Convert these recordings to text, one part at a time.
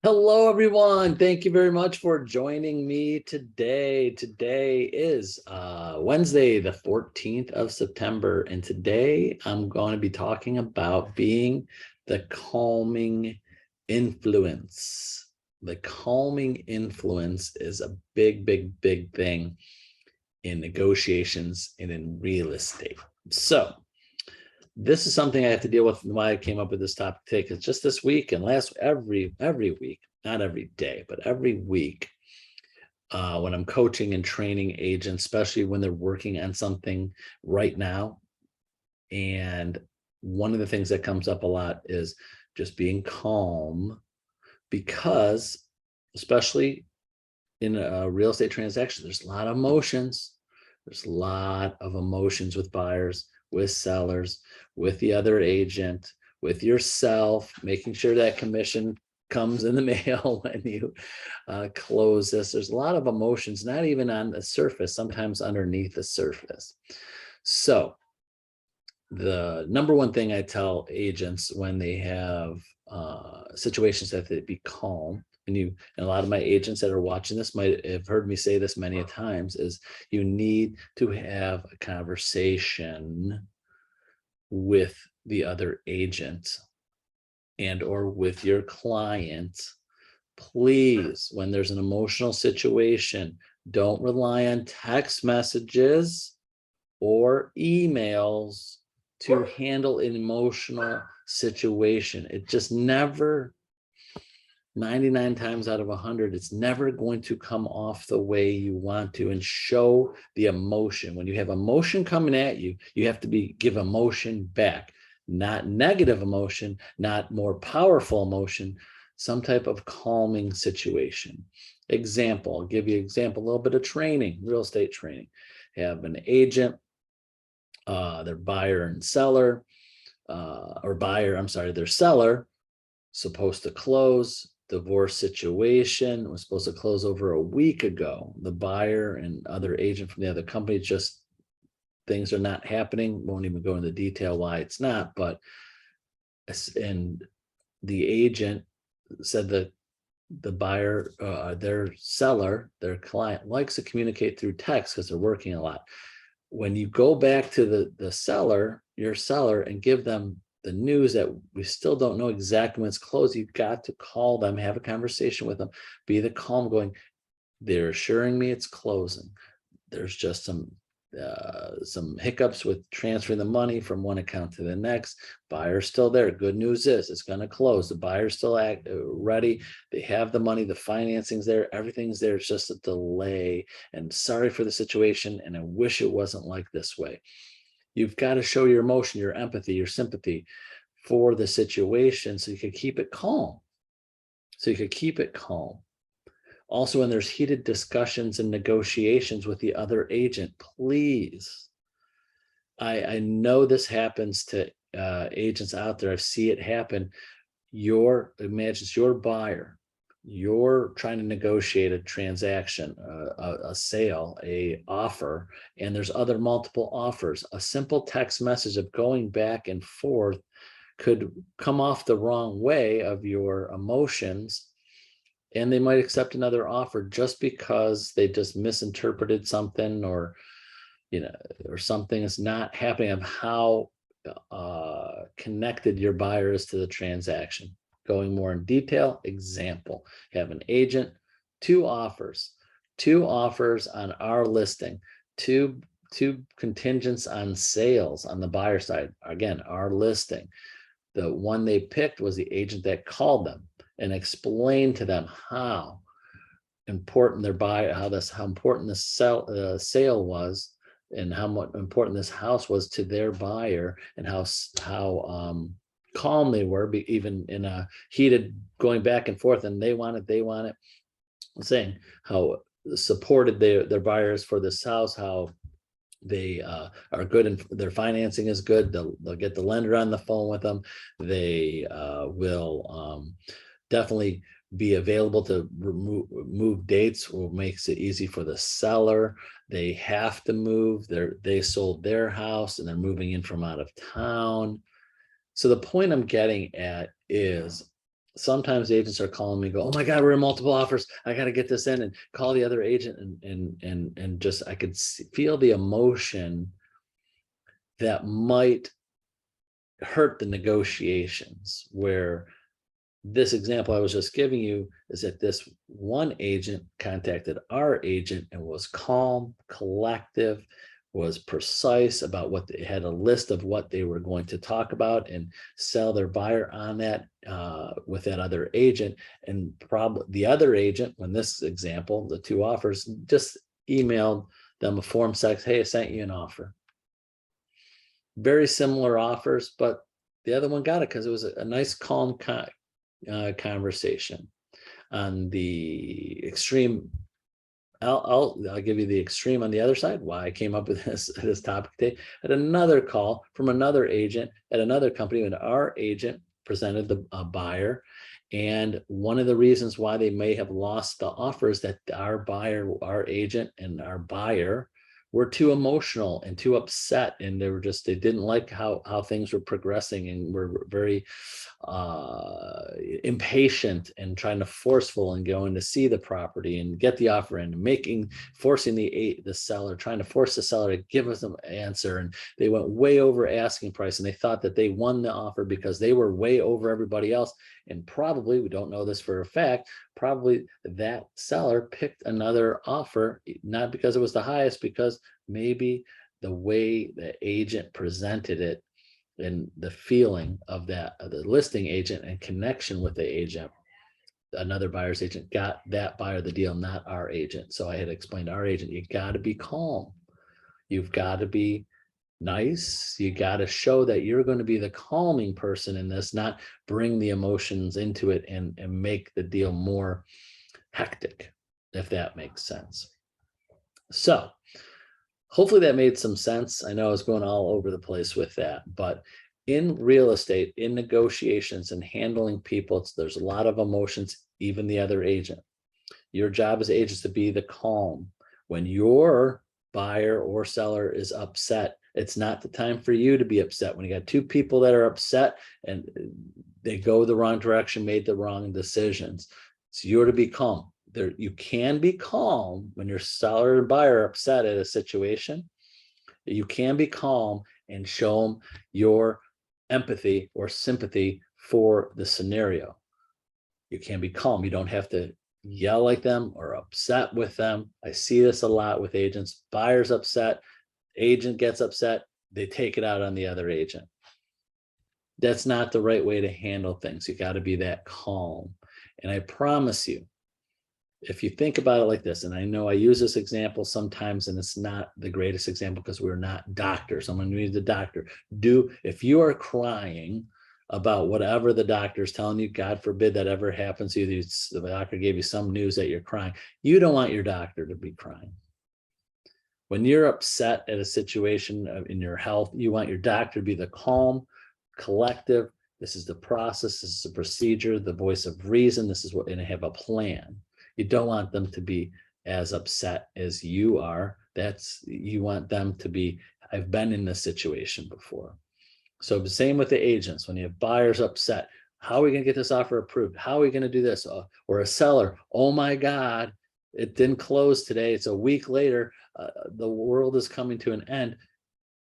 Hello, everyone. Thank you very much for joining me today. Today is Wednesday, the 14th of September, and today I'm going to be talking about being the calming influence. The calming influence is a big, big, big thing in negotiations and in real estate. So, this is something I have to deal with. Why I came up with this topic today, because just this week and last every week, not every day, but every week, when I'm coaching and training agents, especially when they're working on something right now, and one of the things that comes up a lot is just being calm, because especially in a real estate transaction, there's a lot of emotions. There's a lot of emotions with buyers, with sellers, with the other agent, with yourself, making sure that commission comes in the mail when you close this. There's a lot of emotions, not even on the surface, sometimes underneath the surface. So the number one thing I tell agents when they have situations that they be calm, and a lot of my agents that are watching this might have heard me say this many times, is you need to have a conversation with the other agent and or with your client. Please, when there's an emotional situation, don't rely on text messages or emails to handle an emotional situation. It just never, 99 times out of 100, it's never going to come off the way you want to and show the emotion. When you have emotion coming at you, you have to give emotion back, not negative emotion, not more powerful emotion, some type of calming situation. Example, I'll give you an example, a little bit of training, real estate training. Have an agent, their buyer and seller, or buyer, I'm sorry, their seller, supposed to close, divorce situation, was supposed to close over a week ago. The buyer and other agent from the other company, just things are not happening. Won't even go into detail why it's not, but and the agent said that the buyer, their seller, their client likes to communicate through text because they're working a lot. When you go back to the seller, your seller, and give them the news that we still don't know exactly when it's closed, you've got to call them, have a conversation with them, be the calm, going, they're assuring me it's closing. There's just some hiccups with transferring the money from one account to the next. Buyer's still there. Good news is it's going to close. The buyer's still ready. They have the money. The financing's there. Everything's there. It's just a delay. And sorry for the situation. And I wish it wasn't like this way. You've got to show your emotion, your empathy, your sympathy for the situation so you can keep it calm. Also, when there's heated discussions and negotiations with the other agent, please, I know this happens to agents out there. I see it happen. Imagine it's your buyer. You're trying to negotiate a transaction, a sale, a offer, and there's other multiple offers. A simple text message of going back and forth could come off the wrong way of your emotions, and they might accept another offer just because they just misinterpreted something, or or something is not happening of how connected your buyer is to the transaction. Going more in detail, example, have an agent, two offers on our listing, two contingents on sales on the buyer side, again, our listing. The one they picked was the agent that called them and explained to them how important their buy, how important the sale was, and how much important this house was to their buyer, and how calm they were, even in a heated going back and forth, and they want it, saying how supported their buyers for this house, how they are good and their financing is good. They'll get the lender on the phone with them. They will definitely be available to move dates, or makes it easy for the seller. They have to move. They sold their house and they're moving in from out of town. So the point I'm getting at is, sometimes agents are calling me, go, oh my God, we're in multiple offers. I got to get this in, and call the other agent. And just, I could feel the emotion that might hurt the negotiations. Where this example I was just giving you is that this one agent contacted our agent and was calm, collective, was precise about what they had, a list of what they were going to talk about and sell their buyer on that with that other agent. And probably the other agent, when this example, the two offers, just emailed them a form says, hey, I sent you an offer. Very similar offers, but the other one got it because it was a nice, calm conversation. On the extreme, I'll give you the extreme on the other side, why I came up with this topic today. At another call from another agent at another company, and our agent presented the buyer, and one of the reasons why they may have lost the offer is that our buyer, our agent, and our buyer were too emotional and too upset, and they didn't like how things were progressing, and were very impatient and trying to forceful and going to see the property and get the offer in, forcing the seller, trying to force the seller to give us an answer. And they went way over asking price, and they thought that they won the offer because they were way over everybody else. And probably, we don't know this for a fact, probably that seller picked another offer, not because it was the highest, because maybe the way the agent presented it and the feeling of that, of the listing agent and connection with the agent, another buyer's agent, got that buyer the deal, not our agent. So I had explained to our agent, you got to be calm. You've got to be nice. You got to show that you're going to be the calming person in this, not bring the emotions into it and make the deal more hectic, if that makes sense. So hopefully that made some sense. I know I was going all over the place with that, but in real estate, in negotiations and handling people, there's a lot of emotions, even the other agent. Your job as agents to be the calm. When your buyer or seller is upset, it's not the time for you to be upset. When you got two people that are upset and they go the wrong direction, made the wrong decisions, it's you're to be calm. There, you can be calm when your seller and buyer are upset at a situation. You can be calm and show them your empathy or sympathy for the scenario. You can be calm. You don't have to yell like them or upset with them. I see this a lot with agents. Buyer's upset, agent gets upset, they take it out on the other agent. That's not the right way to handle things. You got to be that calm. And I promise you, if you think about it like this, and I know I use this example sometimes, and it's not the greatest example because we're not doctors. I'm going to use the doctor. If you are crying about whatever the doctor's telling you, God forbid that ever happens to you, the doctor gave you some news that you're crying, you don't want your doctor to be crying. When you're upset at a situation in your health, you want your doctor to be the calm, collective, this is the process, this is the procedure, the voice of reason, this is what, and have a plan. You don't want them to be as upset as you are. You want them to be, I've been in this situation before. So the same with the agents. When you have buyers upset, how are we going to get this offer approved? How are we going to do this? Or a seller, oh my God, it didn't close today. It's a week later. The world is coming to an end.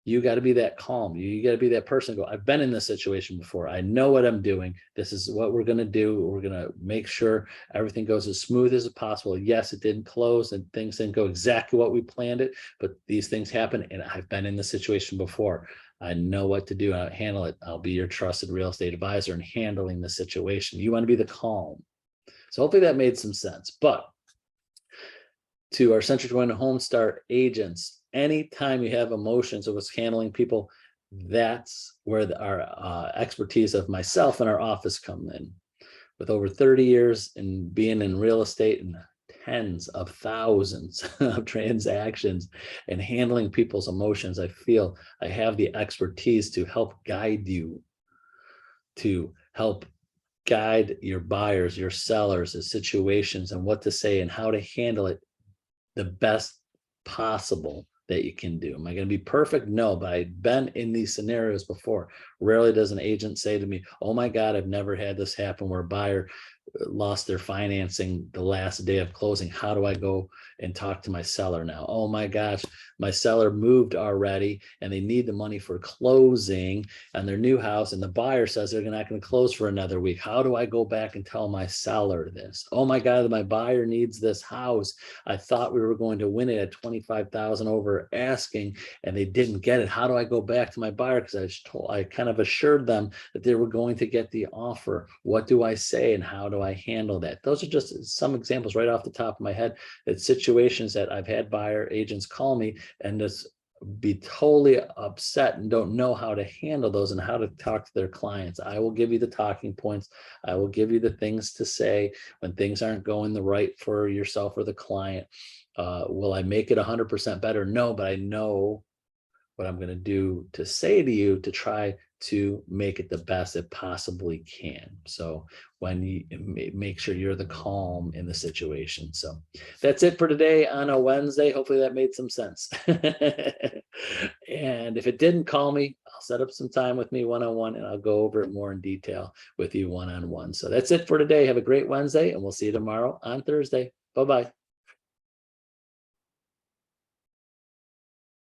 You got to be that calm. You got to be that person. Go, I've been in this situation before. I know what I'm doing. This is what we're going to do. We're going to make sure everything goes as smooth as possible. Yes, it didn't close and things didn't go exactly what we planned it, but these things happen. And I've been in this situation before. I know what to do. I'll handle it. I'll be your trusted real estate advisor in handling the situation. You want to be the calm. So hopefully that made some sense. But to our Century 21 Homestar agents, anytime you have emotions of what's handling people, that's where our expertise of myself and our office come in. With over 30 years in being in real estate and tens of thousands of transactions and handling people's emotions, I feel I have the expertise to help guide you, to help guide your buyers, your sellers, the situations and what to say and how to handle it the best possible that you can do. Am I going to be perfect? No, but I've been in these scenarios before. Rarely does an agent say to me, oh my God, I've never had this happen where a buyer lost their financing the last day of closing. How do I go and talk to my seller now? Oh my gosh, my seller moved already and they need the money for closing on their new house, and the buyer says they're not going to close for another week. How do I go back and tell my seller this? Oh my God, my buyer needs this house. I thought we were going to win it at 25,000 over asking, and they didn't get it. How do I go back to my buyer? Because I kind of assured them that they were going to get the offer. What do I say and how do I handle that? Those are just some examples right off the top of my head. That situations that I've had buyer agents call me and just be totally upset and don't know how to handle those and how to talk to their clients. I will give you the talking points. I will give you the things to say when things aren't going the right for yourself or the client. Will I make it 100% better? No, but I know what I'm going to do to say to you to try to make it the best it possibly can. So when you make sure you're the calm in the situation. So that's it for today on a Wednesday. Hopefully that made some sense. And if it didn't, call me. I'll set up some time with me one-on-one and I'll go over it more in detail with you one-on-one. So that's it for today. Have a great Wednesday and we'll see you tomorrow on Thursday. Bye-bye.